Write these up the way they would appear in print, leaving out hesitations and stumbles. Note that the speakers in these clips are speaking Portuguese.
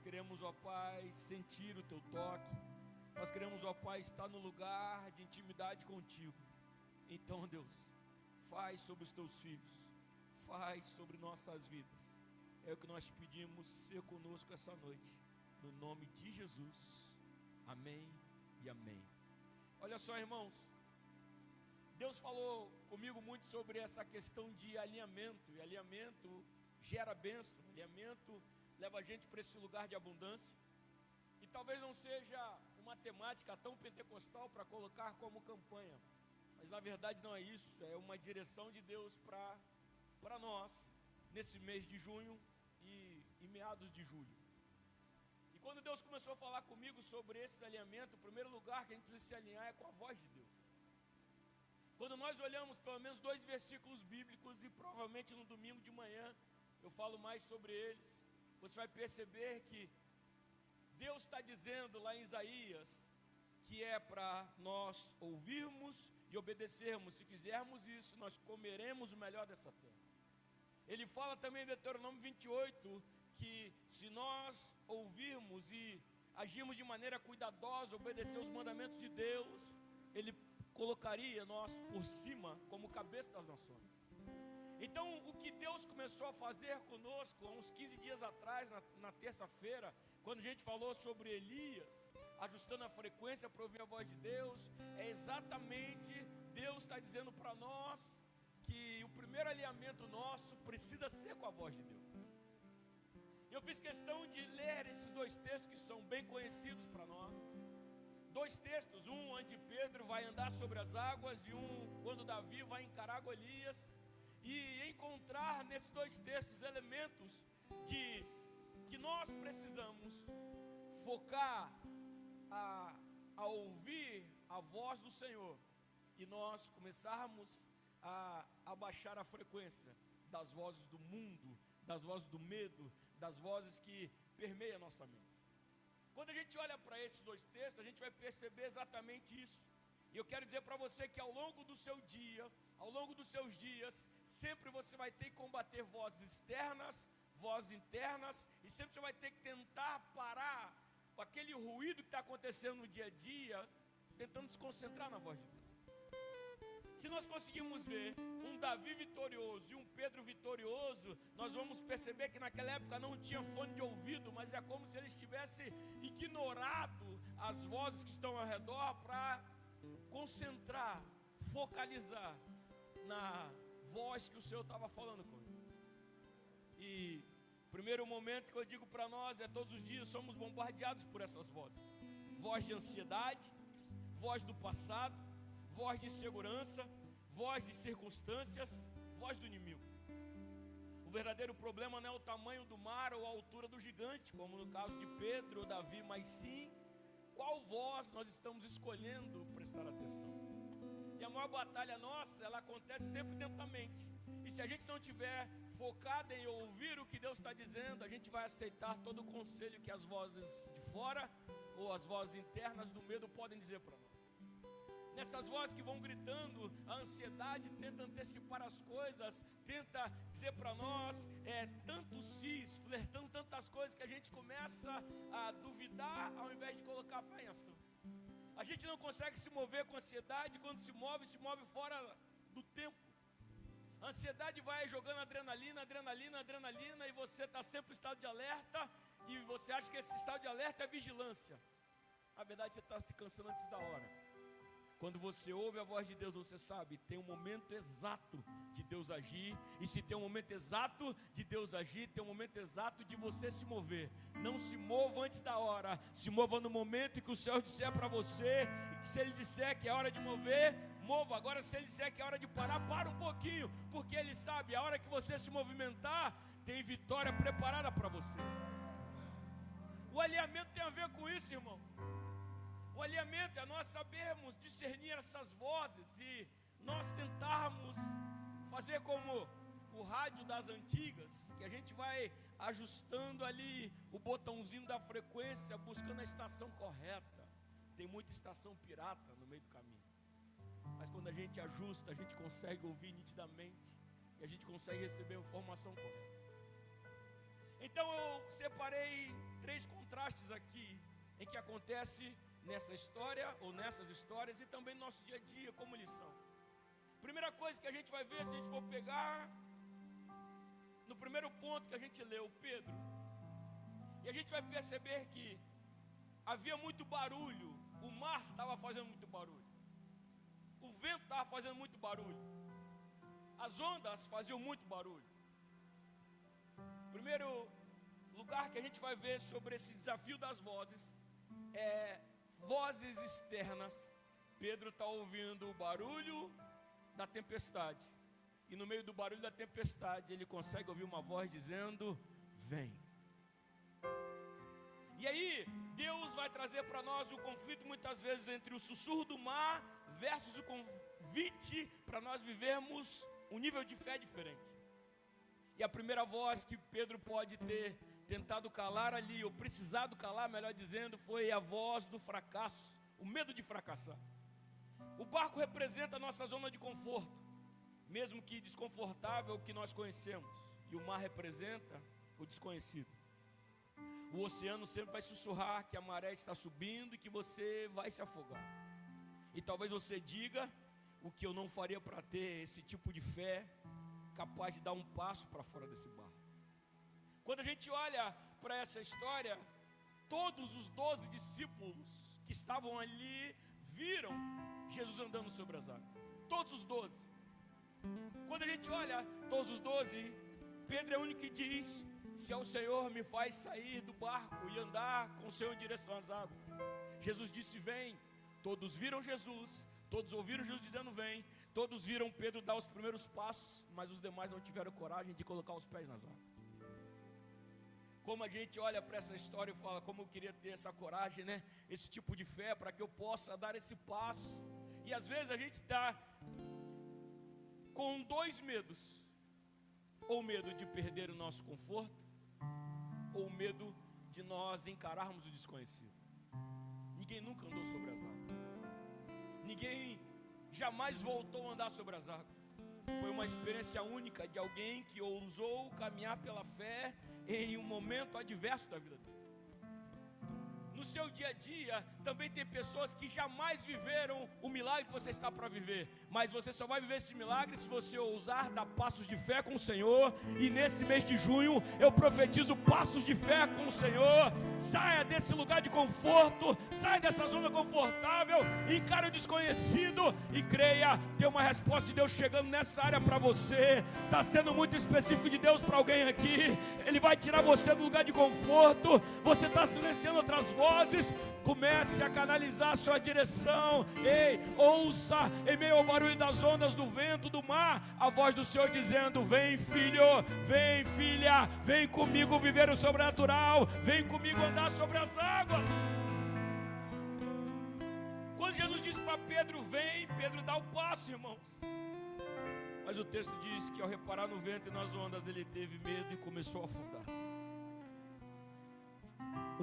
Nós queremos, ó Pai, sentir o Teu toque. Nós queremos, ó Pai, estar no lugar de intimidade contigo. Então, Deus, faz sobre os Teus filhos, faz sobre nossas vidas. É o que nós pedimos, ser conosco essa noite, no nome de Jesus. Amém e amém. Olha só, irmãos, Deus falou comigo muito sobre essa questão de alinhamento, e alinhamento gera bênção, alinhamento leva a gente para esse lugar de abundância. E talvez não seja uma temática tão pentecostal para colocar como campanha, mas na verdade não é isso, é uma direção de Deus para nós, nesse mês de junho e meados de julho. E quando Deus começou a falar comigo sobre esse alinhamento, o primeiro lugar que a gente precisa se alinhar é com a voz de Deus. Quando nós olhamos pelo menos 2 versículos bíblicos, e provavelmente no domingo de manhã eu falo mais sobre eles, você vai perceber que Deus está dizendo lá em Isaías que é para nós ouvirmos e obedecermos. Se fizermos isso, nós comeremos o melhor dessa terra. Ele fala também em Deuteronômio 28 que se nós ouvirmos e agirmos de maneira cuidadosa, obedecer os mandamentos de Deus, Ele colocaria nós por cima como cabeça das nações. Então, o que Deus começou a fazer conosco há uns 15 dias atrás, na terça-feira, quando a gente falou sobre Elias, ajustando a frequência para ouvir a voz de Deus, é exatamente Deus está dizendo para nós que o primeiro alinhamento nosso precisa ser com a voz de Deus. Eu fiz questão de ler esses 2 textos que são bem conhecidos para nós. 2 textos, um onde Pedro vai andar sobre as águas e um quando Davi vai encarar Golias. E encontrar nesses 2 textos elementos de que nós precisamos focar a ouvir a voz do Senhor, e nós começarmos a abaixar a frequência das vozes do mundo, das vozes do medo, das vozes que permeiam a nossa mente. Quando a gente olha para esses 2 textos, a gente vai perceber exatamente isso. E eu quero dizer para você que ao longo do seu dia, ao longo dos seus dias, sempre você vai ter que combater vozes externas, vozes internas, e sempre você vai ter que tentar parar aquele ruído que está acontecendo no dia a dia, tentando se concentrar na voz de Deus. Se nós conseguirmos ver um Davi vitorioso e um Pedro vitorioso, nós vamos perceber que naquela época não tinha fone de ouvido, mas é como se eles tivessem ignorado as vozes que estão ao redor para concentrar, focalizar na voz que o Senhor estava falando com ele. E o primeiro momento que eu digo para nós é: todos os dias somos bombardeados por essas vozes. Voz de ansiedade, voz do passado, voz de insegurança, voz de circunstâncias, voz do inimigo. O verdadeiro problema não é o tamanho do mar ou a altura do gigante, como no caso de Pedro ou Davi, mas sim qual voz nós estamos escolhendo prestar atenção. E a maior batalha nossa, ela acontece sempre dentro da mente. E se a gente não estiver focado em ouvir o que Deus está dizendo, a gente vai aceitar todo o conselho que as vozes de fora ou as vozes internas do medo podem dizer para nós. Nessas vozes que vão gritando, a ansiedade tenta antecipar as coisas, tenta dizer para nós, tanto cis, flertando tantas coisas, que a gente começa a duvidar ao invés de colocar fé em ação. A gente não consegue se mover com ansiedade, quando se move fora do tempo. A ansiedade vai jogando adrenalina, e você está sempre em estado de alerta, e você acha que esse estado de alerta é vigilância. Na verdade, você está se cansando antes da hora. Quando você ouve a voz de Deus, você sabe, tem um momento exato de Deus agir. E se tem um momento exato de Deus agir, tem um momento exato de você se mover. Não se mova antes da hora, se mova no momento em que o Senhor disser para você. E que se Ele disser que é hora de mover, mova. Agora se Ele disser que é hora de parar, para um pouquinho, porque Ele sabe, a hora que você se movimentar, tem vitória preparada para você. O alinhamento tem a ver com isso, irmão. O alinhamento é nós sabermos discernir essas vozes e nós tentarmos fazer como o rádio das antigas, que a gente vai ajustando ali o botãozinho da frequência, buscando a estação correta. Tem muita estação pirata no meio do caminho, mas quando a gente ajusta, a gente consegue ouvir nitidamente e a gente consegue receber a informação correta. Então eu separei 3 contrastes aqui, em que acontece nessa história, ou nessas histórias, e também no nosso dia a dia, como lição. Primeira coisa que a gente vai ver, se a gente for pegar no primeiro ponto que a gente leu, Pedro, e a gente vai perceber que havia muito barulho, o mar estava fazendo muito barulho, o vento estava fazendo muito barulho, as ondas faziam muito barulho. Primeiro lugar que a gente vai ver sobre esse desafio das vozes é vozes externas. Pedro está ouvindo o barulho da tempestade, e no meio do barulho da tempestade ele consegue ouvir uma voz dizendo: vem. E aí Deus vai trazer para nós o conflito muitas vezes entre o sussurro do mar versus o convite para nós vivermos um nível de fé diferente. E a primeira voz que Pedro pode ter tentado calar ali, ou precisado calar, melhor dizendo, foi a voz do fracasso, o medo de fracassar. O barco representa a nossa zona de conforto, mesmo que desconfortável, que nós conhecemos. E o mar representa o desconhecido. O oceano sempre vai sussurrar que a maré está subindo e que você vai se afogar. E talvez você diga: o que eu não faria para ter esse tipo de fé capaz de dar um passo para fora desse barco. Quando a gente olha para essa história, todos os 12 discípulos que estavam ali viram Jesus andando sobre as águas. Todos os 12. Quando a gente olha todos os 12, Pedro é o único que diz: se ao Senhor me faz sair do barco e andar com o Senhor em direção às águas. Jesus disse: vem. Todos viram Jesus, todos ouviram Jesus dizendo: vem. Todos viram Pedro dar os primeiros passos, mas os demais não tiveram coragem de colocar os pés nas águas. Como a gente olha para essa história e fala: como eu queria ter essa coragem, né? Esse tipo de fé para que eu possa dar esse passo. E às vezes a gente está com 2 medos: ou medo de perder o nosso conforto, ou medo de nós encararmos o desconhecido. Ninguém nunca andou sobre as águas. Ninguém jamais voltou a andar sobre as águas. Foi uma experiência única de alguém que ousou caminhar pela fé em um momento adverso da vida dele. No seu dia a dia, também tem pessoas que jamais viveram o milagre que você está para viver. Mas você só vai viver esse milagre se você ousar dar passos de fé com o Senhor. E nesse mês de junho, eu profetizo passos de fé com o Senhor. Saia desse lugar de conforto, saia dessa zona confortável, encare o desconhecido e creia. Tem uma resposta de Deus chegando nessa área para você. Está sendo muito específico de Deus para alguém aqui. Ele vai tirar você do lugar de conforto. Você está silenciando outras vozes. Comece a canalizar a sua direção. Ei, ouça em meio ao barulho das ondas, do vento, do mar, a voz do Senhor dizendo: vem, filho, vem, filha, vem comigo viver o sobrenatural, vem comigo andar sobre as águas. Quando Jesus disse para Pedro: vem, Pedro dá o passo, irmãos. Mas o texto diz que ao reparar no vento e nas ondas, ele teve medo e começou a afundar.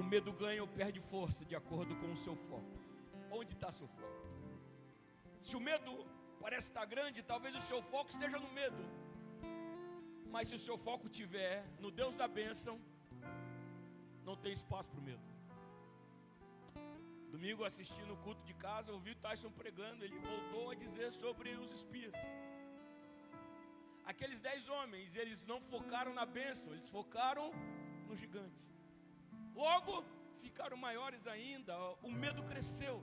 O medo ganha ou perde força de acordo com o seu foco. Onde está seu foco? Se o medo parece estar grande, talvez o seu foco esteja no medo. Mas se o seu foco estiver no Deus da bênção, não tem espaço para o medo. Domingo, assistindo o culto de casa, ouvi o Tyson pregando. Ele voltou a dizer sobre os espias. Aqueles 10 homens, eles não focaram na bênção, eles focaram no gigante. Logo, ficaram maiores ainda, o medo cresceu.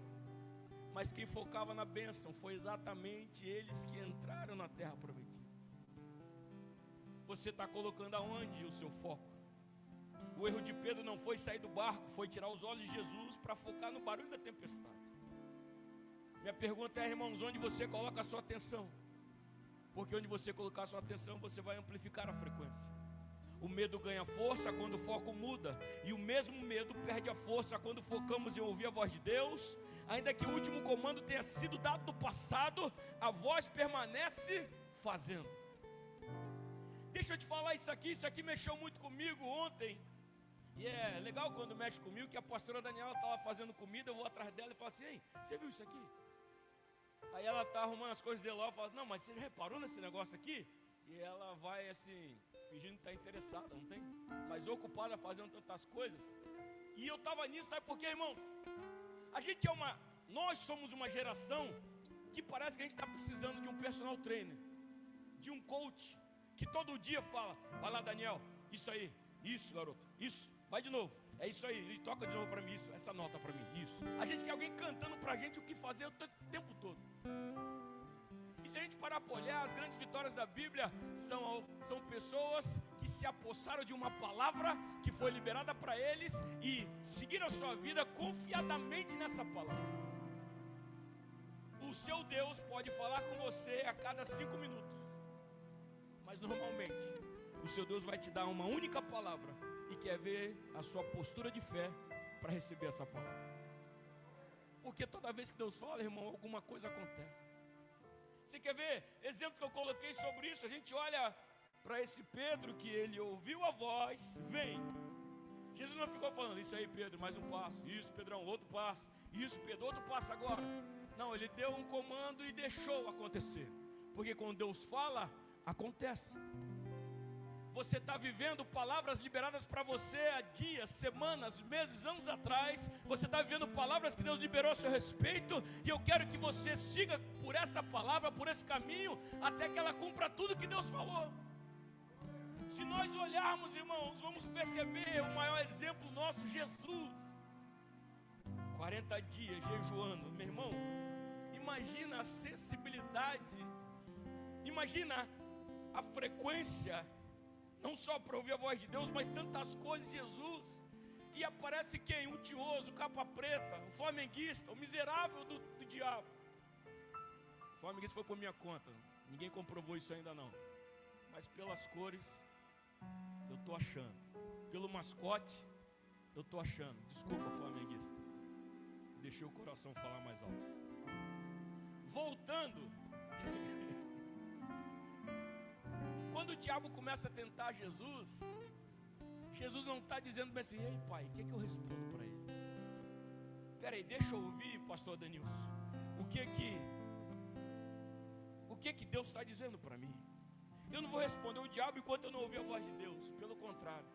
Mas quem focava na bênção foi exatamente eles que entraram na terra prometida. Você está colocando aonde o seu foco? O erro de Pedro não foi sair do barco, foi tirar os olhos de Jesus para focar no barulho da tempestade. Minha pergunta é, irmãos, onde você coloca a sua atenção? Porque onde você colocar a sua atenção, você vai amplificar a frequência. O medo ganha força quando o foco muda. E o mesmo medo perde a força quando focamos em ouvir a voz de Deus. Ainda que o último comando tenha sido dado no passado, a voz permanece fazendo. Deixa eu te falar isso aqui mexeu muito comigo ontem. E é legal quando mexe comigo, que a pastora Daniela está lá fazendo comida, eu vou atrás dela e falo assim: ei, você viu isso aqui? Aí ela está arrumando as coisas dele lá, eu falo: não, mas você já reparou nesse negócio aqui? E ela vai assim, fingindo que está interessada, não tem? Mas ocupada fazendo tantas coisas. E eu estava nisso, sabe por quê, irmãos? Nós somos uma geração que parece que a gente está precisando de um personal trainer, de um coach, que todo dia fala: vai lá, Daniel, isso aí, isso, garoto, isso, vai de novo, é isso aí, ele toca de novo para mim, isso, essa nota para mim, isso. A gente quer alguém cantando para a gente o que fazer o tempo todo. E se a gente parar para olhar, as grandes vitórias da Bíblia são pessoas que se apossaram de uma palavra que foi liberada para eles e seguiram a sua vida confiadamente nessa palavra. O seu Deus pode falar com você a cada 5 minutos, mas normalmente o seu Deus vai te dar uma única palavra e quer ver a sua postura de fé para receber essa palavra. Porque toda vez que Deus fala, irmão, alguma coisa acontece. Você quer ver exemplos que eu coloquei sobre isso? A gente olha para esse Pedro, que ele ouviu a voz, vem. Jesus não ficou falando: isso aí, Pedro, mais um passo. Isso, Pedrão, outro passo. Isso, Pedro, outro passo agora. Não, ele deu um comando e deixou acontecer. Porque quando Deus fala, acontece. Você está vivendo palavras liberadas para você há dias, semanas, meses, anos atrás. Você está vivendo palavras que Deus liberou a seu respeito. E eu quero que você siga por essa palavra, por esse caminho, até que ela cumpra tudo que Deus falou. Se nós olharmos, irmãos, vamos perceber o maior exemplo nosso, Jesus. 40 dias jejuando, meu irmão. Imagina a sensibilidade, imagina a frequência, não só para ouvir a voz de Deus, mas tantas coisas de Jesus. E aparece quem? Um tioso, capa preta, o flamenguista, o miserável do diabo. O flamenguista foi por minha conta, ninguém comprovou isso ainda não. Mas pelas cores, eu estou achando. Pelo mascote, eu estou achando. Desculpa, flamenguistas, deixei o coração falar mais alto. Voltando, quando o diabo começa a tentar Jesus, Jesus não está dizendo bem assim: ei pai, o que eu respondo para ele? Espera aí, deixa eu ouvir, pastor Denilson, o que que Deus está dizendo para mim? Eu não vou responder o diabo enquanto eu não ouvir a voz de Deus. Pelo contrário,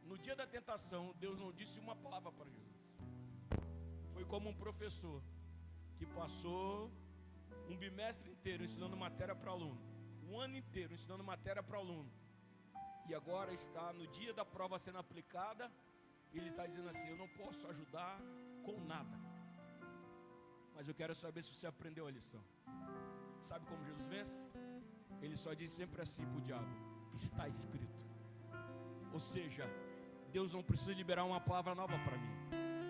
no dia da tentação, Deus não disse uma palavra para Jesus. Foi como um professor que passou um bimestre inteiro ensinando matéria para aluno, um ano inteiro ensinando matéria para aluno, e agora está no dia da prova sendo aplicada, e ele está dizendo assim: eu não posso ajudar com nada, mas eu quero saber se você aprendeu a lição. Sabe como Jesus vence? Ele só diz sempre assim para o diabo: está escrito. Ou seja, Deus não precisa liberar uma palavra nova para mim.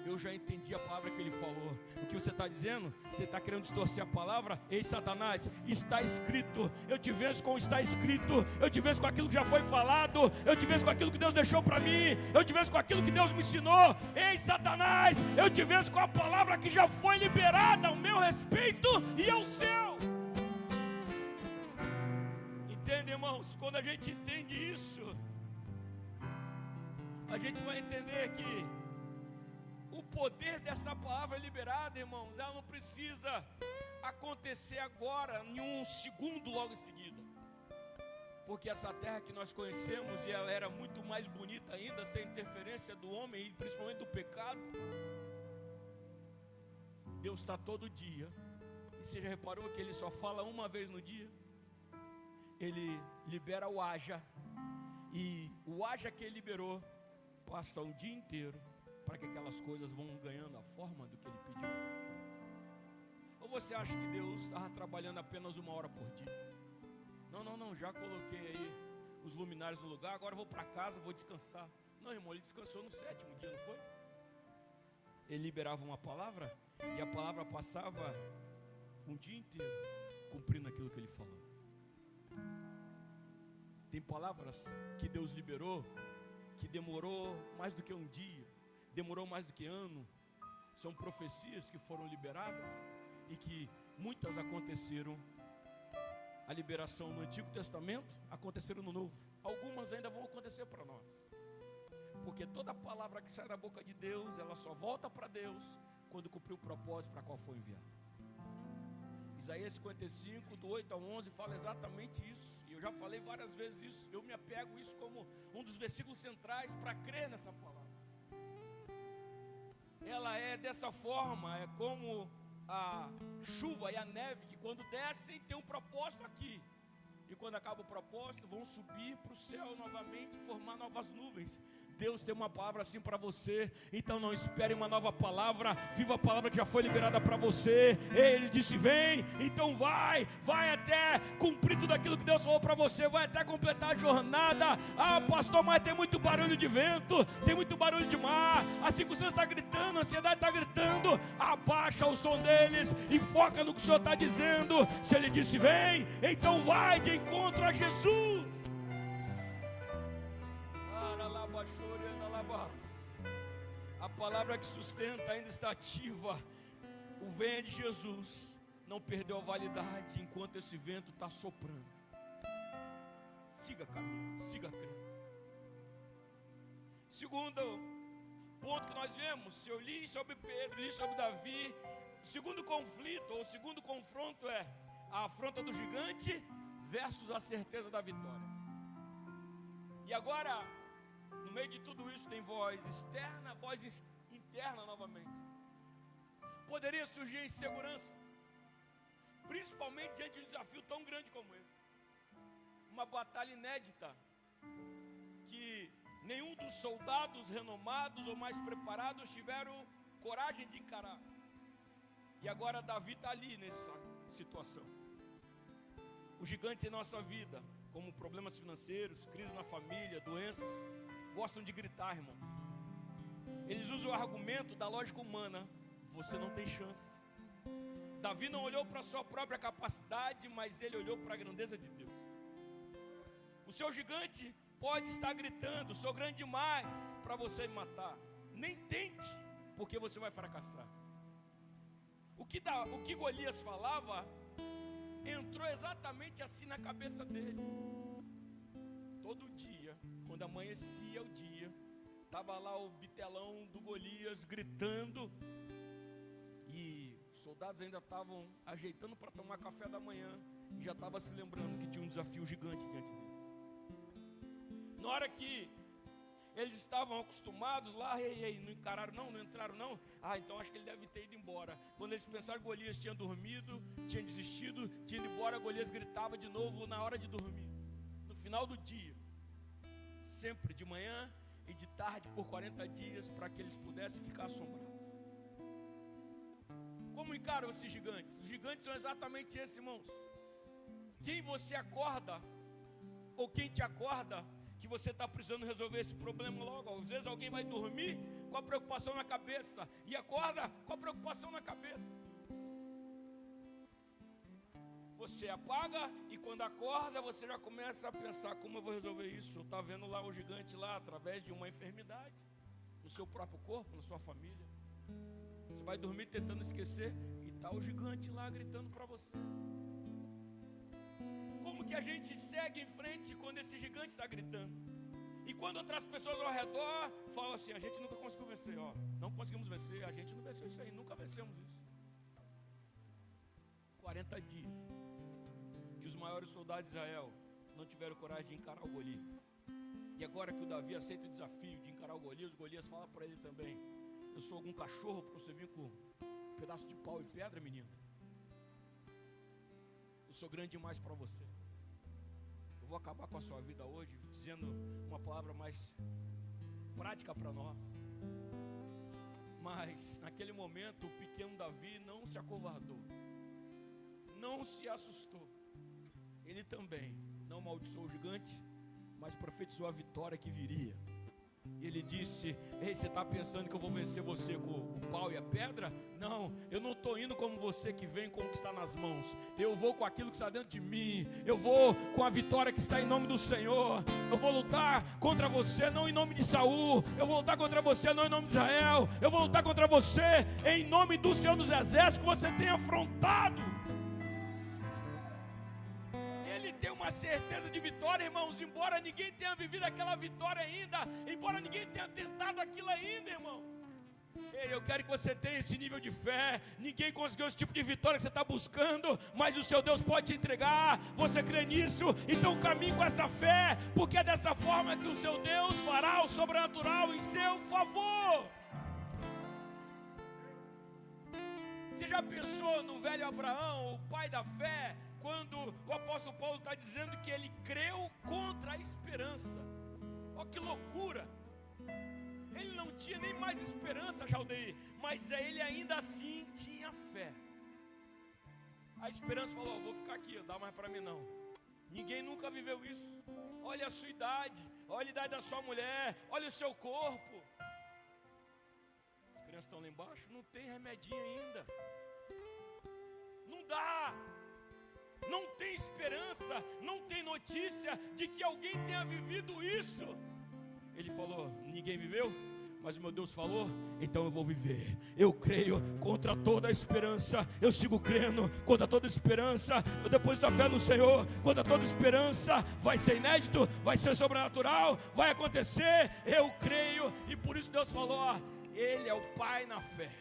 Eu já entendi a palavra que ele falou. O que você está dizendo? Você está querendo distorcer a palavra? Ei, Satanás, está escrito. Eu te venço com o está escrito. Eu te venço com aquilo que já foi falado. Eu te venço com aquilo que Deus deixou para mim. Eu te venço com aquilo que Deus me ensinou. Ei, Satanás, eu te venço com a palavra que já foi liberada ao meu respeito e ao seu. Entende, irmãos? Quando a gente entende isso, a gente vai entender que o poder dessa palavra liberada, irmãos, ela não precisa acontecer agora, em um segundo logo em seguida. Porque essa terra que nós conhecemos, e ela era muito mais bonita ainda, sem interferência do homem, e principalmente do pecado. Deus está todo dia. E você já reparou que Ele só fala uma vez no dia? Ele libera o haja. E o haja que Ele liberou passa o dia inteiro para que aquelas coisas vão ganhando a forma do que Ele pediu. Ou você acha que Deus estava trabalhando apenas 1 hora por dia? Não, já coloquei aí os luminares no lugar, agora vou para casa, vou descansar. Não, irmão, Ele descansou no 7º dia, não foi? Ele liberava uma palavra e a palavra passava um dia inteiro cumprindo aquilo que Ele falou. Tem palavras que Deus liberou que demorou mais do que um dia, demorou mais do que ano. São profecias que foram liberadas e que muitas aconteceram. A liberação no Antigo Testamento aconteceram no Novo. Algumas ainda vão acontecer para nós. Porque toda palavra que sai da boca de Deus, ela só volta para Deus quando cumprir o propósito para qual foi enviado. Isaías 55, do 8 ao 11, fala exatamente isso. E eu já falei várias vezes isso. Eu me apego isso como um dos versículos centrais para crer nessa palavra. Ela é dessa forma, é como a chuva e a neve, que quando descem tem um propósito aqui. E quando acaba o propósito, vão subir para o céu novamente, formar novas nuvens. Deus tem uma palavra assim para você. Então não espere uma nova palavra. Viva a palavra que já foi liberada para você. Ele disse: vem, então vai até cumprir tudo aquilo que Deus falou para você. Vai até completar a jornada. Ah, pastor, mas tem muito barulho de vento, tem muito barulho de mar, a circunstância está gritando, a ansiedade está gritando. Abaixa o som deles e foca no que o Senhor está dizendo. Se Ele disse vem, então vai de encontro a Jesus. A palavra que sustenta ainda está ativa. O venho de Jesus não perdeu a validade enquanto esse vento está soprando. Siga caminhando, siga crendo. Segundo ponto que nós vemos, se eu li sobre Pedro, li sobre Davi, o segundo conflito, ou o segundo confronto é a afronta do gigante versus a certeza da vitória. E agora, no meio de tudo isso tem voz externa, voz interna novamente. Poderia surgir insegurança, principalmente diante de um desafio tão grande como esse. Uma batalha inédita, que nenhum dos soldados renomados ou mais preparados tiveram coragem de encarar. E agora Davi está ali nessa situação. Os gigantes em nossa vida, como problemas financeiros, crise na família, doenças, gostam de gritar, irmãos. Eles usam o argumento da lógica humana: você não tem chance. Davi não olhou para a sua própria capacidade, mas ele olhou para a grandeza de Deus. O seu gigante pode estar gritando: sou grande demais para você me matar. Nem tente, porque você vai fracassar. O que Golias falava entrou exatamente assim na cabeça deles. Todo dia, quando amanhecia o dia, estava lá o bitelão do Golias gritando, e os soldados ainda estavam ajeitando para tomar café da manhã, e já estava se lembrando que tinha um desafio gigante diante deles. Na hora que eles estavam acostumados lá, não encararam não entraram não, então acho que ele deve ter ido embora. Quando eles pensaram que Golias tinha dormido, tinha desistido, tinha ido embora, Golias gritava de novo na hora de dormir. No final do dia, sempre de manhã e de tarde por 40 dias, para que eles pudessem ficar assombrados. Como encaram esses gigantes? Os gigantes são exatamente esses, irmãos. Quem você acorda, ou quem te acorda, que você está precisando resolver esse problema logo. Às vezes alguém vai dormir com a preocupação na cabeça e acorda com a preocupação na cabeça. Você apaga e quando acorda você já começa a pensar: como eu vou resolver isso? Está vendo lá o gigante lá através de uma enfermidade no seu próprio corpo, na sua família. Você vai dormir tentando esquecer e está o gigante lá gritando para você. Como que a gente segue em frente quando esse gigante está gritando? E quando outras pessoas ao redor falam assim: a gente nunca conseguiu vencer, não conseguimos vencer, a gente não venceu isso aí, nunca vencemos isso. 40 dias que os maiores soldados de Israel não tiveram coragem de encarar o Golias. E agora que o Davi aceita o desafio de encarar o Golias fala para ele também: eu sou algum cachorro para você vir com um pedaço de pau e pedra, menino? Eu sou grande demais para você. Eu vou acabar com a sua vida hoje dizendo uma palavra mais prática para nós. Mas naquele momento o pequeno Davi não se acovardou, não se assustou. Ele também não amaldiçoou o gigante, mas profetizou a vitória que viria. Ele disse: ei, você está pensando que eu vou vencer você com o pau e a pedra? Não, eu não estou indo como você que vem com o que está nas mãos. Eu vou com aquilo que está dentro de mim. Eu vou com a vitória que está em nome do Senhor. Eu vou lutar contra você não em nome de Saul. Eu vou lutar contra você não em nome de Israel. Eu vou lutar contra você em nome do Senhor dos Exércitos que você tem afrontado. Tem uma certeza de vitória, irmãos, embora ninguém tenha vivido aquela vitória ainda, embora ninguém tenha tentado aquilo ainda, irmãos. Ei, eu quero que você tenha esse nível de fé. Ninguém conseguiu esse tipo de vitória que você está buscando, mas o seu Deus pode te entregar. Você crê nisso? Então caminhe com essa fé, porque é dessa forma que o seu Deus fará o sobrenatural em seu favor. Você já pensou no velho Abraão, o pai da fé, quando o apóstolo Paulo está dizendo que ele creu contra a esperança? Olha que loucura! Ele não tinha nem mais esperança, Jaldeir, mas ele ainda assim tinha fé. A esperança falou: vou ficar aqui, não dá mais para mim não. Ninguém nunca viveu isso. Olha a sua idade, olha a idade da sua mulher, olha o seu corpo. As crianças estão lá embaixo, não tem remedinho ainda. Não dá. Não tem esperança, não tem notícia de que alguém tenha vivido isso. Ele falou: ninguém viveu, mas o meu Deus falou, então eu vou viver. Eu creio contra toda a esperança. Eu sigo crendo contra toda esperança. Eu deposito a fé no Senhor contra toda esperança. Vai ser inédito, vai ser sobrenatural, vai acontecer. Eu creio, e por isso Deus falou: ó, Ele é o Pai na fé,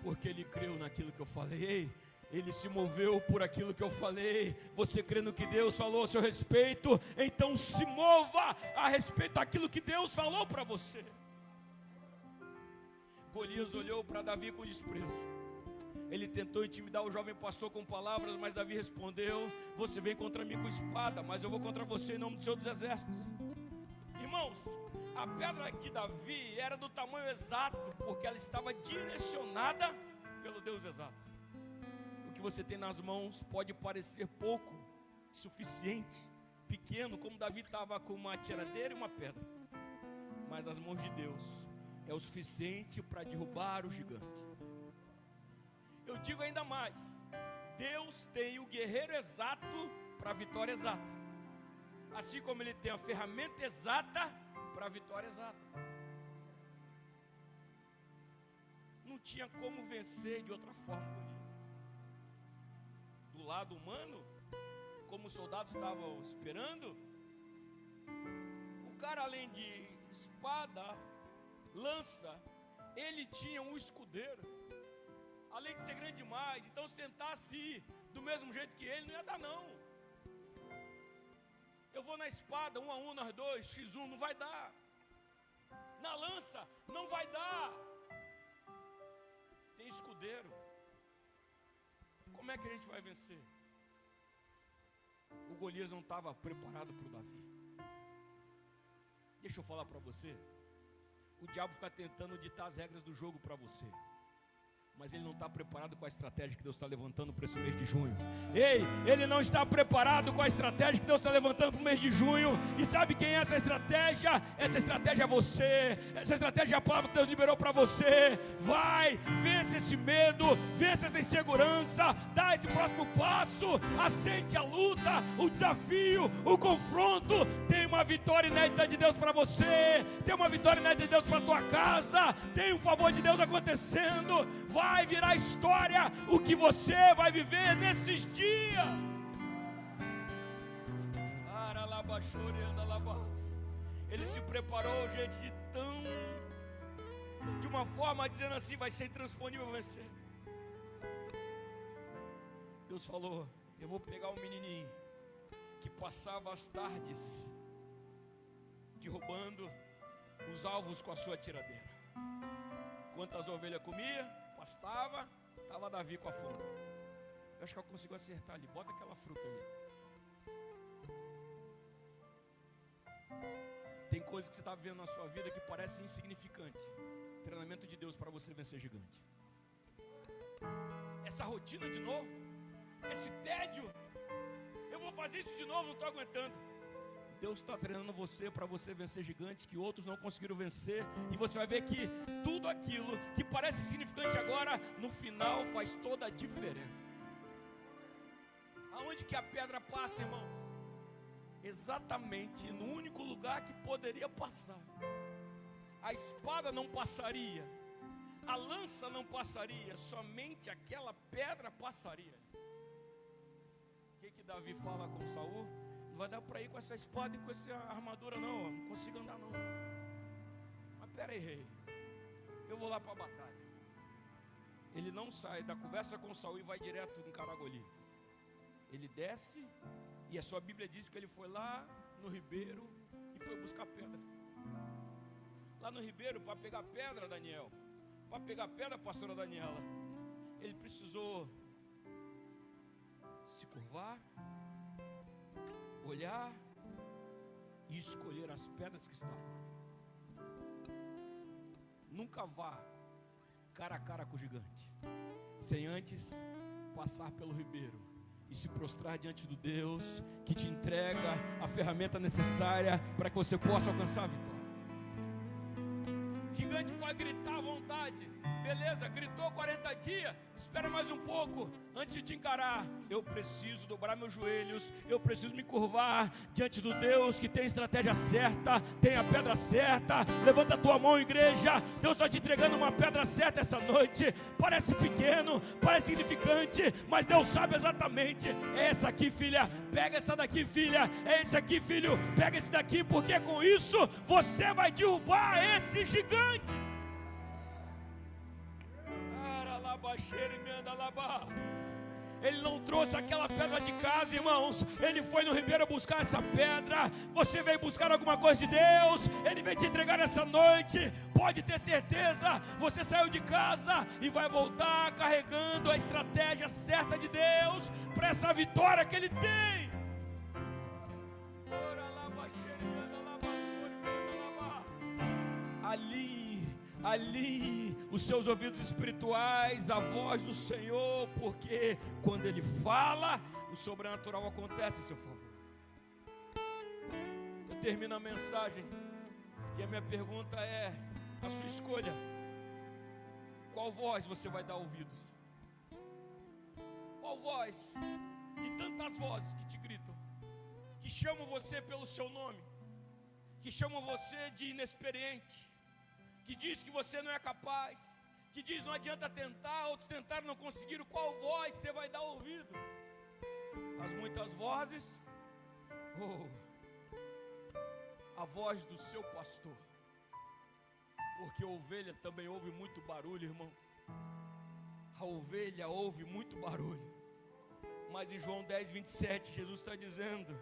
porque Ele creu naquilo que eu falei. Ele se moveu por aquilo que eu falei. Você crê no que Deus falou a seu respeito? Então se mova a respeito daquilo que Deus falou para você. Golias olhou para Davi com desprezo. Ele tentou intimidar o jovem pastor com palavras, mas Davi respondeu: você vem contra mim com espada, mas eu vou contra você em nome do Senhor dos Exércitos. Irmãos, a pedra de Davi era do tamanho exato, porque ela estava direcionada pelo Deus exato. O que você tem nas mãos pode parecer pouco, suficiente, pequeno, como Davi estava com uma tiradeira e uma pedra, mas nas mãos de Deus é o suficiente para derrubar o gigante. Eu digo ainda mais: Deus tem o guerreiro exato para a vitória exata, assim como Ele tem a ferramenta exata para a vitória exata. Não tinha como vencer de outra forma. Do lado humano, como os soldados estavam esperando, o cara, além de espada, lança, ele tinha um escudeiro, além de ser grande demais. Então, se tentasse ir do mesmo jeito que ele, não ia dar não. Eu vou na espada, 1 a 1, nós dois, x1, não vai dar. Na lança, não vai dar. Tem escudeiro. Como é que a gente vai vencer? O Golias não estava preparado para o Davi. Deixa eu falar para você. O diabo fica tentando ditar as regras do jogo para você, mas ele não está preparado com a estratégia que Deus está levantando para esse mês de junho. Ei, ele não está preparado com a estratégia que Deus está levantando para o mês de junho. E sabe quem é essa estratégia? Essa estratégia é você. Essa estratégia é a palavra que Deus liberou para você. Vai, vence esse medo, vence essa insegurança, dá esse próximo passo, aceite a luta, o desafio, o confronto. Tem uma vitória inédita de Deus para você, tem uma vitória inédita de Deus para a tua casa, tem um favor de Deus acontecendo. Vai virar história o que você vai viver nesses dias. Ele se preparou, gente, de uma forma dizendo assim: vai ser intransponível vencer. Deus falou: eu vou pegar um menininho que passava as tardes derrubando os alvos com a sua tiradeira. Quantas ovelhas comia, pastava, estava Davi com a fome. Eu acho que eu consigo acertar ali. Bota aquela fruta ali. Tem coisas que você está vivendo na sua vida que parecem insignificantes. Treinamento de Deus para você vencer gigante. Essa rotina de novo, esse tédio, eu vou fazer isso de novo, não estou aguentando. Deus está treinando você para você vencer gigantes que outros não conseguiram vencer. E você vai ver que tudo aquilo que parece insignificante agora, no final faz toda a diferença. Aonde que a pedra passa, irmãos? Exatamente no único lugar que poderia passar. A espada não passaria, a lança não passaria, somente aquela pedra passaria. O que Davi fala com Saul? Não vai dar para ir com essa espada e com essa armadura não consigo andar não. Mas pera aí, rei, vou lá para a batalha. Ele não sai da conversa com Saul e vai direto encarar Golias. Ele desce, e a sua Bíblia diz que ele foi lá no ribeiro e foi buscar pedras. Lá no ribeiro, para pegar pedra, Daniel, para pegar pedra, pastora Daniela, ele precisou se curvar, olhar e escolher as pedras que estavam ali. Nunca vá cara a cara com o gigante sem antes passar pelo ribeiro e se prostrar diante do Deus que te entrega a ferramenta necessária para que você possa alcançar a vitória. Gigante pode gritar à vontade, beleza, gritou 40 dias, espera mais um pouco antes de te encarar. Eu preciso dobrar meus joelhos, eu preciso me curvar diante do Deus que tem a estratégia certa, tem a pedra certa. Levanta a tua mão, igreja. Deus está te entregando uma pedra certa essa noite. Parece pequeno, parece insignificante, mas Deus sabe exatamente. É essa aqui, filha, pega essa daqui, filha. É esse aqui, filho, pega esse daqui, porque com isso você vai derrubar esse gigante. Ele não trouxe aquela pedra de casa, irmãos. Ele foi no ribeiro buscar essa pedra. Você veio buscar alguma coisa de Deus, Ele veio te entregar essa noite. Pode ter certeza, você saiu de casa e vai voltar carregando a estratégia certa de Deus para essa vitória que Ele tem. Ali, os seus ouvidos espirituais, a voz do Senhor, porque quando Ele fala, o sobrenatural acontece em seu favor. Eu termino a mensagem e a minha pergunta é a sua escolha: qual voz você vai dar ouvidos? Qual voz de tantas vozes que te gritam, que chamam você pelo seu nome, que chamam você de inexperiente, que diz que você não é capaz, que diz não adianta tentar, outros tentaram, não conseguiram? Qual voz você vai dar ouvido? As muitas vozes, a voz do seu pastor, porque a ovelha também ouve muito barulho, irmão. A ovelha ouve muito barulho, mas em João 10:27, Jesus está dizendo: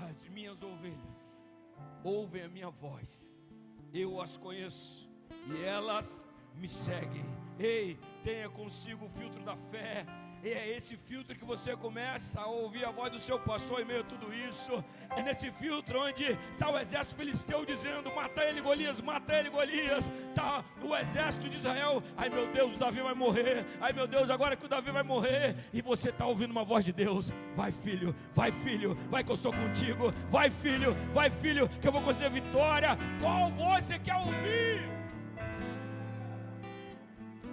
as minhas ovelhas ouvem a minha voz, eu as conheço e elas me seguem. Ei, tenha consigo o filtro da fé. E é esse filtro que você começa a ouvir a voz do seu pastor em meio a tudo isso. É nesse filtro onde está o exército filisteu dizendo: mata ele, Golias, mata ele, Golias. Está o exército de Israel: ai meu Deus, o Davi vai morrer. Ai meu Deus, agora que o Davi vai morrer. E você está ouvindo uma voz de Deus: vai filho, vai que eu sou contigo. Vai filho, que eu vou conceder vitória. Qual voz você quer ouvir?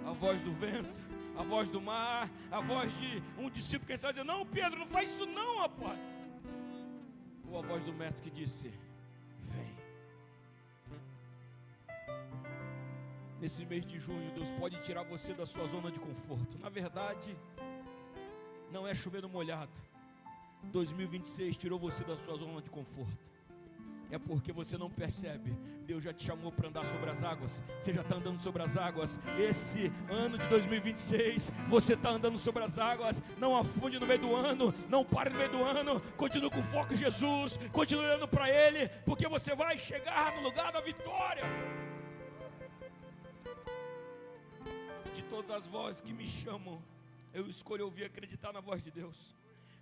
A voz do vento, a voz do mar, a voz de um discípulo que está dizendo: não, Pedro, não faz isso não, rapaz. Ou a voz do mestre que disse: vem. Nesse mês de junho, Deus pode tirar você da sua zona de conforto. Na verdade, não é chover no molhado. 2026 tirou você da sua zona de conforto. É porque você não percebe. Deus já te chamou para andar sobre as águas. Você já está andando sobre as águas. Esse ano de 2026 você está andando sobre as águas. Não afunde no meio do ano, não pare no meio do ano. Continue com foco em Jesus, continue olhando para Ele, porque você vai chegar no lugar da vitória. De todas as vozes que me chamam, eu escolho ouvir e acreditar na voz de Deus.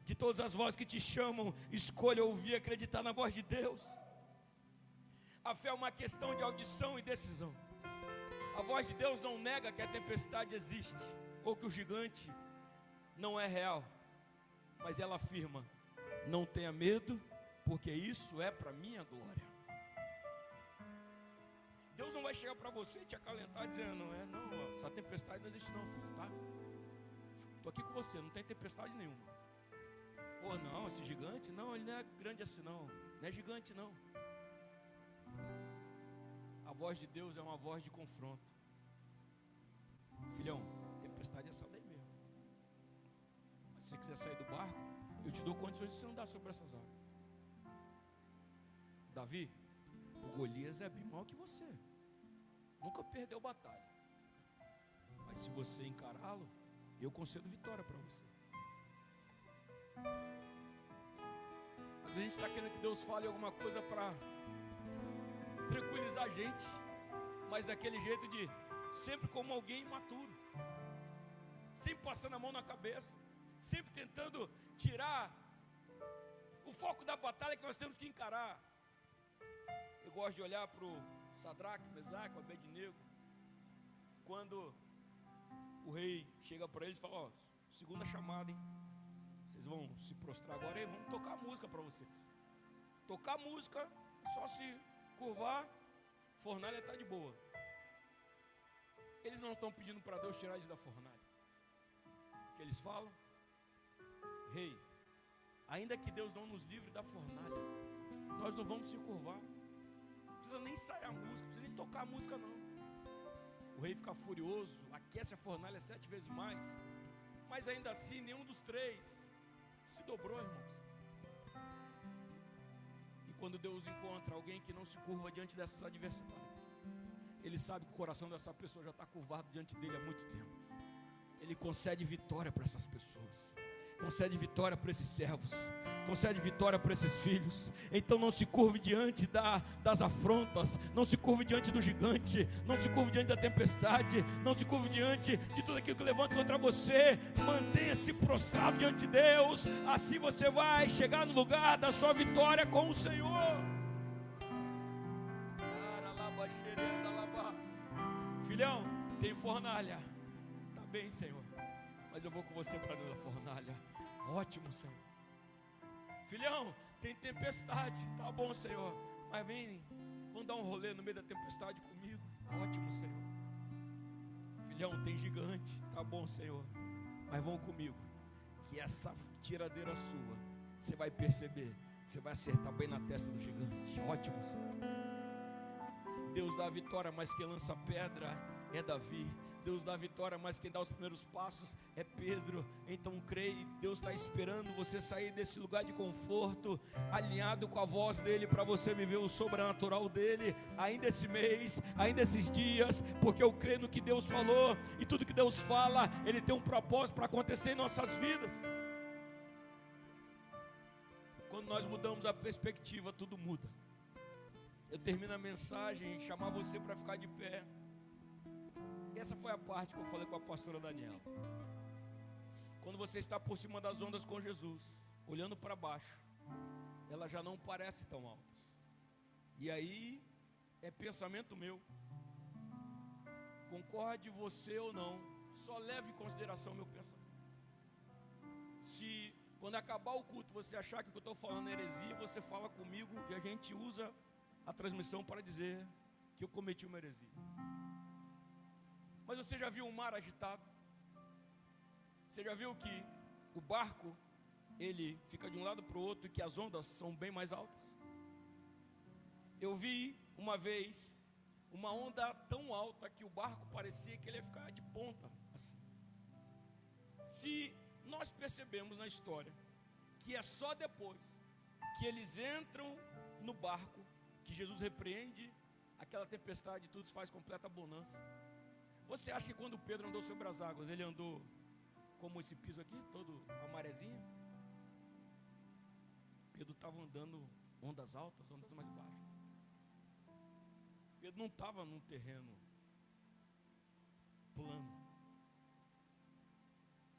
De todas as vozes que te chamam, escolha ouvir e acreditar na voz de Deus. A fé é uma questão de audição e decisão. A voz de Deus não nega que a tempestade existe, ou que o gigante não é real, mas ela afirma: não tenha medo, porque isso é para minha glória. Deus não vai chegar para você e te acalentar dizendo: não, essa tempestade não existe não, filho, tá? Estou aqui com você, não tem tempestade nenhuma. Pô, não, esse gigante, não, ele não é grande assim não é gigante não. A voz de Deus é uma voz de confronto. Filhão, tempestade é essa daí mesmo. Mas se você quiser sair do barco, eu te dou condições de você andar sobre essas águas. Davi, o Golias é bem maior que você. nunca perdeu batalha. Mas se você encará-lo, eu concedo vitória para você. Às vezes a gente está querendo que Deus fale alguma coisa para tranquilizar a gente, mas daquele jeito de sempre como alguém imaturo, sempre passando a mão na cabeça, sempre tentando tirar o foco da batalha que nós temos que encarar. Eu gosto de olhar para o Sadraque, Mesaque, Abednego, quando o rei chega para eles e fala: ó, segunda chamada, hein? Vocês vão se prostrar agora e vamos tocar música para vocês. Tocar música, só se curvar, fornalha está de boa. Eles não estão pedindo para Deus tirar eles da fornalha. O que eles falam? Rei, ainda que Deus não nos livre da fornalha, nós não vamos se curvar. Não precisa nem sair a música, não precisa nem tocar a música não. O rei fica furioso, aquece a fornalha 7 vezes mais, mas ainda assim nenhum dos 3 se dobrou, irmãos. E quando Deus encontra alguém que não se curva diante dessas adversidades, Ele sabe que o coração dessa pessoa já está curvado diante dele há muito tempo. Ele concede vitória para essas pessoas, concede vitória para esses servos, concede vitória para esses filhos. Então não se curve diante das afrontas, não se curve diante do gigante, não se curve diante da tempestade, não se curve diante de tudo aquilo que levanta contra você. Mantenha-se prostrado diante de Deus, assim você vai chegar no lugar da sua vitória com o Senhor. Filhão, tem fornalha. Tá bem, Senhor, mas eu vou com você para dentro da fornalha. Ótimo, Senhor. Filhão, tem tempestade. Tá bom, Senhor, mas vamos dar um rolê no meio da tempestade comigo. Ótimo, Senhor. Filhão, tem gigante. Tá bom, Senhor, mas vão comigo, que essa tiradeira sua, você vai perceber que você vai acertar bem na testa do gigante. Ótimo, Senhor. Deus dá a vitória, mas quem lança pedra é Davi. Deus dá a vitória, mas quem dá os primeiros passos é Pedro. Então creia, Deus está esperando você sair desse lugar de conforto, alinhado com a voz dEle, para você viver o sobrenatural dEle, ainda esse mês, ainda esses dias, porque eu creio no que Deus falou, e tudo que Deus fala, Ele tem um propósito para acontecer em nossas vidas. Quando nós mudamos a perspectiva, tudo muda. Eu termino a mensagem e chamar você para ficar de pé. Essa foi a parte que eu falei com a pastora Daniela. Quando você está por cima das ondas com Jesus, olhando para baixo, elas já não parecem tão altas. E aí é pensamento meu. Concorde você ou não, só leve em consideração meu pensamento. Se quando acabar o culto você achar que o que eu estou falando é heresia, você fala comigo e a gente usa a transmissão para dizer que eu cometi uma heresia. Mas você já viu um mar agitado? Você já viu que o barco, ele fica de um lado para o outro e que as ondas são bem mais altas? Eu vi uma vez uma onda tão alta que o barco parecia que ele ia ficar de ponta assim. Se nós percebemos na história que é só depois que eles entram no barco que Jesus repreende aquela tempestade e tudo se faz completa bonança. Você acha que quando Pedro andou sobre as águas, ele andou como esse piso aqui, todo a marezinha? Pedro estava andando ondas altas, ondas mais baixas. Pedro não estava num terreno plano.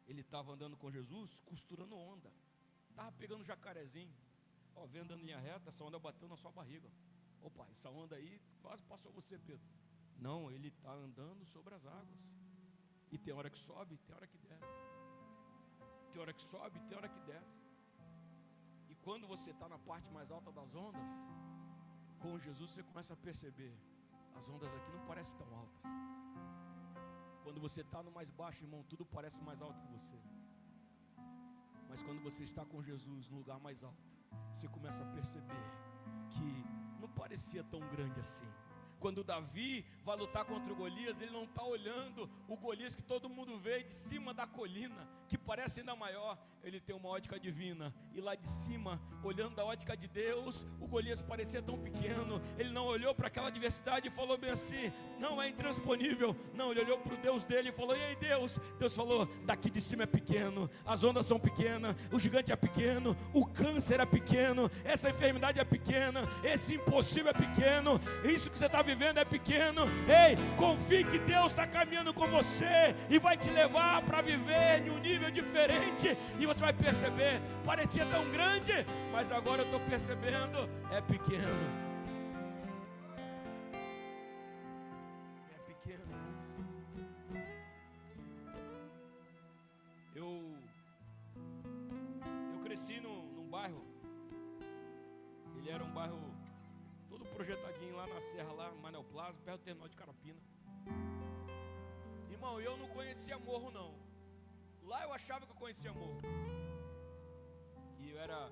Ele estava andando com Jesus, costurando onda. Estava pegando jacarezinho. Ó, vem andando em linha reta, essa onda bateu na sua barriga. Opa, essa onda aí quase passou você, Pedro. Não, ele está andando sobre as águas. E tem hora que sobe, tem hora que desce. Tem hora que sobe, tem hora que desce. E quando você está na parte mais alta das ondas, com Jesus você começa a perceber, as ondas aqui não parecem tão altas. Quando você está no mais baixo, irmão, tudo parece mais alto que você. Mas quando você está com Jesus no lugar mais alto, você começa a perceber que não parecia tão grande assim. Quando Davi vai lutar contra o Golias, ele não está olhando o Golias que todo mundo vê de cima da colina, que parece ainda maior, ele tem uma ótica divina. E lá de cima, olhando da ótica de Deus, o Golias parecia tão pequeno. Ele não olhou para aquela adversidade e falou bem assim: não, é intransponível. Não, ele olhou para o Deus dele e falou: e aí, Deus? Deus falou: daqui de cima é pequeno, as ondas são pequenas, o gigante é pequeno, o câncer é pequeno, essa enfermidade é pequena, esse impossível é pequeno, isso que você está vivendo é pequeno. Ei, confie que Deus está caminhando com você e vai te levar para viver em um nível diferente. E você vai perceber, parecia tão grande, mas agora eu estou percebendo, é pequeno. É pequeno, irmãos. Eu cresci num bairro, ele era um bairro todo projetadinho lá na serra, lá Manel Plaza, perto do terminal de Carapina. Irmão, eu não conhecia morro não. Lá eu achava que eu conhecia morro. E eu era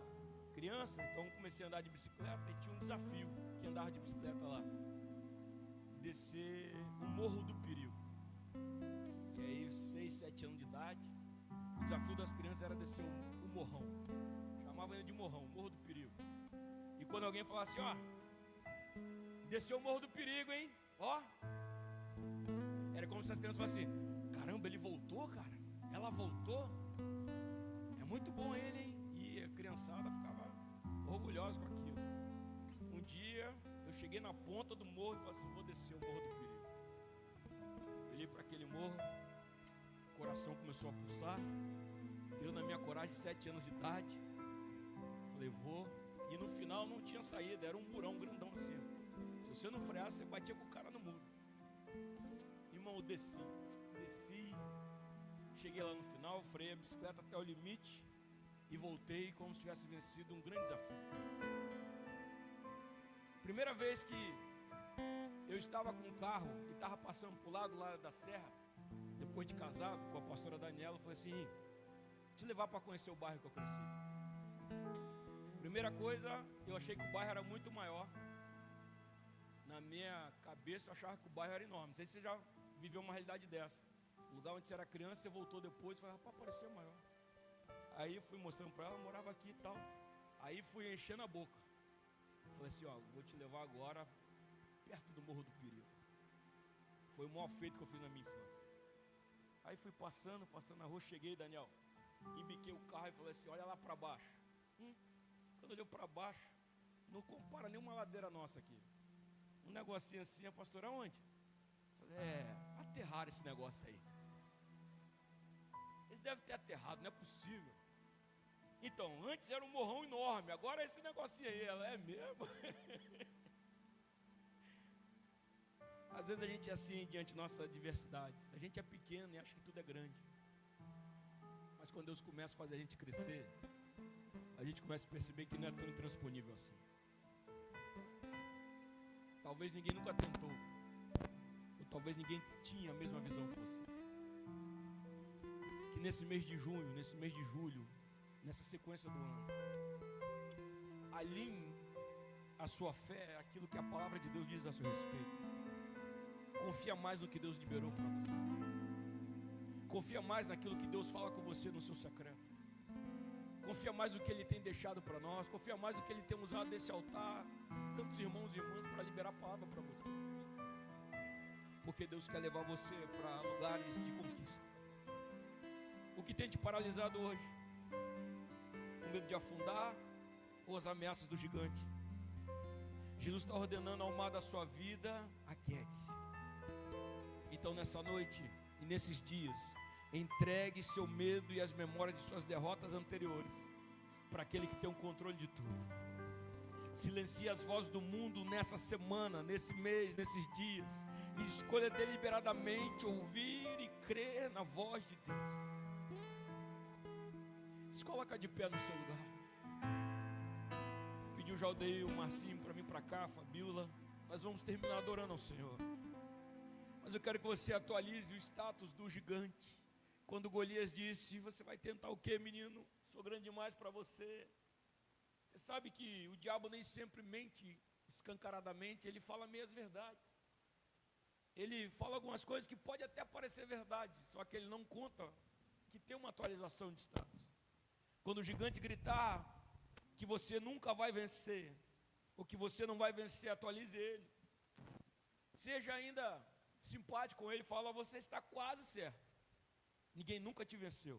criança, então comecei a andar de bicicleta e tinha um desafio, que andava de bicicleta lá, descer o Morro do Perigo. E aí 6, 7 anos de idade, o desafio das crianças era descer o morrão. Chamavam ele de morrão, Morro do Perigo. E quando alguém falasse: ó, desceu o Morro do Perigo, hein? Ó, era como se as crianças falassem: caramba, ele voltou, cara. Ela voltou, é muito bom ele, hein? E a criançada ficava orgulhosa com aquilo. Um dia eu cheguei na ponta do morro e falei assim: vou descer o Morro do Perigo. Olhei para aquele morro, o coração começou a pulsar. Eu, na minha coragem de 7 anos de idade, falei: vou. E no final não tinha saída, era um murão grandão assim. Se você não freasse, você batia com o cara no muro. Irmão, eu desci. Cheguei lá no final, freiei a bicicleta até o limite e voltei como se tivesse vencido um grande desafio. Primeira vez que eu estava com um carro e estava passando para o lado lá da serra, depois de casado com a pastora Daniela, eu falei assim: te levar para conhecer o bairro que eu cresci. Primeira coisa, eu achei que o bairro era muito maior. Na minha cabeça eu achava que o bairro era enorme. Não sei se você já viveu uma realidade dessa. O lugar onde você era criança, você voltou depois e falou: rapaz, parecia maior. Aí eu fui mostrando para ela, morava aqui e tal. Aí fui enchendo a boca. Falei assim: ó, vou te levar agora perto do Morro do Perigo. Foi o maior feito que eu fiz na minha infância. Aí fui passando na rua, cheguei, Daniel, embiquei o carro e falei assim: olha lá para baixo. Quando olhou para baixo, não compara nenhuma ladeira nossa aqui. Um negocinho assim, a pastora, aonde? Falei: aterraram esse negócio aí. Eles devem ter aterrado, não é possível. Então, antes era um morrão enorme, agora esse negocinho aí, ela é mesmo? Às vezes a gente é assim diante de nossas adversidades. A gente é pequeno e acha que tudo é grande. Mas quando Deus começa a fazer a gente crescer, a gente começa a perceber que não é tão intransponível assim. Talvez ninguém nunca tentou, ou talvez ninguém tinha a mesma visão que você. Que nesse mês de junho, nesse mês de julho, nessa sequência do ano, alinhe a sua fé, aquilo que a palavra de Deus diz a seu respeito. Confia mais no que Deus liberou para você. Confia mais naquilo que Deus fala com você no seu secreto. Confia mais no que Ele tem deixado para nós. Confia mais no que Ele tem usado desse altar, tantos irmãos e irmãs, para liberar a palavra para você. Porque Deus quer levar você para lugares de conquista. O que tem te paralisado hoje? O medo de afundar ou as ameaças do gigante? Jesus está ordenando ao mar da sua vida: aquiete-se. Então nessa noite e nesses dias, entregue seu medo e as memórias de suas derrotas anteriores para aquele que tem o controle de tudo. Silencie as vozes do mundo nessa semana, nesse mês, nesses dias, e escolha deliberadamente ouvir e crer na voz de Deus. Se coloca de pé no seu lugar. Pediu o Jaldeio, o Marcinho para vir para cá, a Fabiola. Nós vamos terminar adorando ao Senhor. Mas eu quero que você atualize o status do gigante. Quando Golias disse: você vai tentar o quê, menino? Sou grande demais para você. Você sabe que o diabo nem sempre mente escancaradamente. Ele fala meias verdades. Ele fala algumas coisas que pode até parecer verdade, só que ele não conta que tem uma atualização de status. Quando o gigante gritar que você nunca vai vencer, ou que você não vai vencer, atualize ele. Seja ainda simpático com ele, fala: você está quase certo. Ninguém nunca te venceu.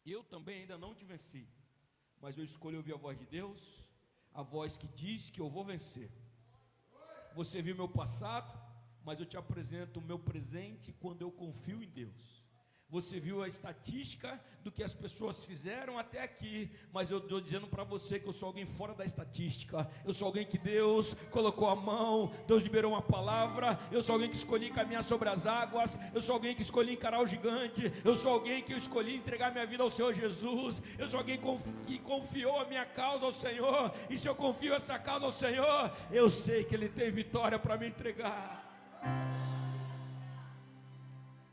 Eu também ainda não te venci. Mas eu escolhi ouvir a voz de Deus, a voz que diz que eu vou vencer. Você viu meu passado, mas eu te apresento o meu presente quando eu confio em Deus. Você viu a estatística do que as pessoas fizeram até aqui, mas eu estou dizendo para você que eu sou alguém fora da estatística. Eu sou alguém que Deus colocou a mão, Deus liberou uma palavra. Eu sou alguém que escolhi caminhar sobre as águas. Eu sou alguém que escolhi encarar o gigante. Eu sou alguém que escolhi entregar minha vida ao Senhor Jesus. Eu sou alguém que confiou a minha causa ao Senhor. E se eu confio essa causa ao Senhor, eu sei que Ele tem vitória para me entregar.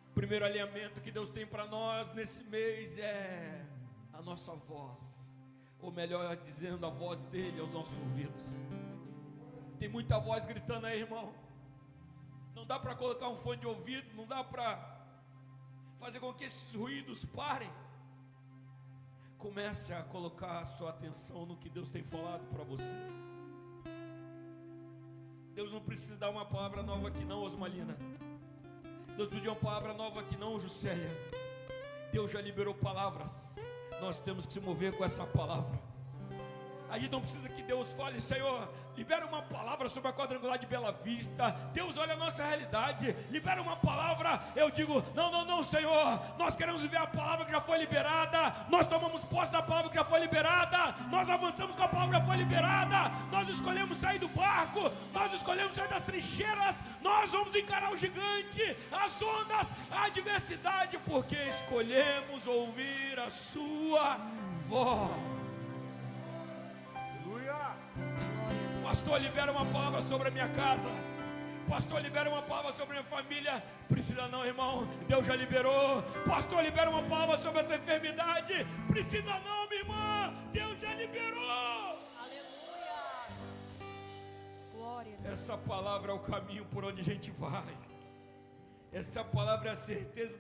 O primeiro alinhamento que Deus tem para nós nesse mês é a nossa voz, ou melhor dizendo, a voz dele aos nossos ouvidos. Tem muita voz gritando aí, irmão. Não dá para colocar um fone de ouvido, não dá para fazer com que esses ruídos parem. Comece a colocar a sua atenção no que Deus tem falado para você. Deus não precisa dar uma palavra nova aqui não, Osmalina. Deus pediu uma palavra nova aqui não, Juscelia. Deus já liberou palavras. Nós temos que se mover com essa palavra. A gente não precisa que Deus fale: Senhor, libera uma palavra sobre a quadrangular de Bela Vista. Deus olha a nossa realidade, libera uma palavra. Eu digo: não, Senhor, nós queremos viver a palavra que já foi liberada. Nós tomamos posse da palavra que já foi liberada. Nós avançamos com a palavra que já foi liberada. Nós escolhemos sair do barco. Nós escolhemos sair das trincheiras. Nós vamos encarar o gigante, as ondas, a adversidade, porque escolhemos ouvir a sua voz. Pastor, libera uma palavra sobre a minha casa. Pastor, libera uma palavra sobre a minha família. Precisa não, irmão, Deus já liberou. Pastor, libera uma palavra sobre essa enfermidade. Precisa não, minha irmã, Deus já liberou. Aleluia. Glória a Deus. Essa palavra é o caminho por onde a gente vai. Essa palavra é a certeza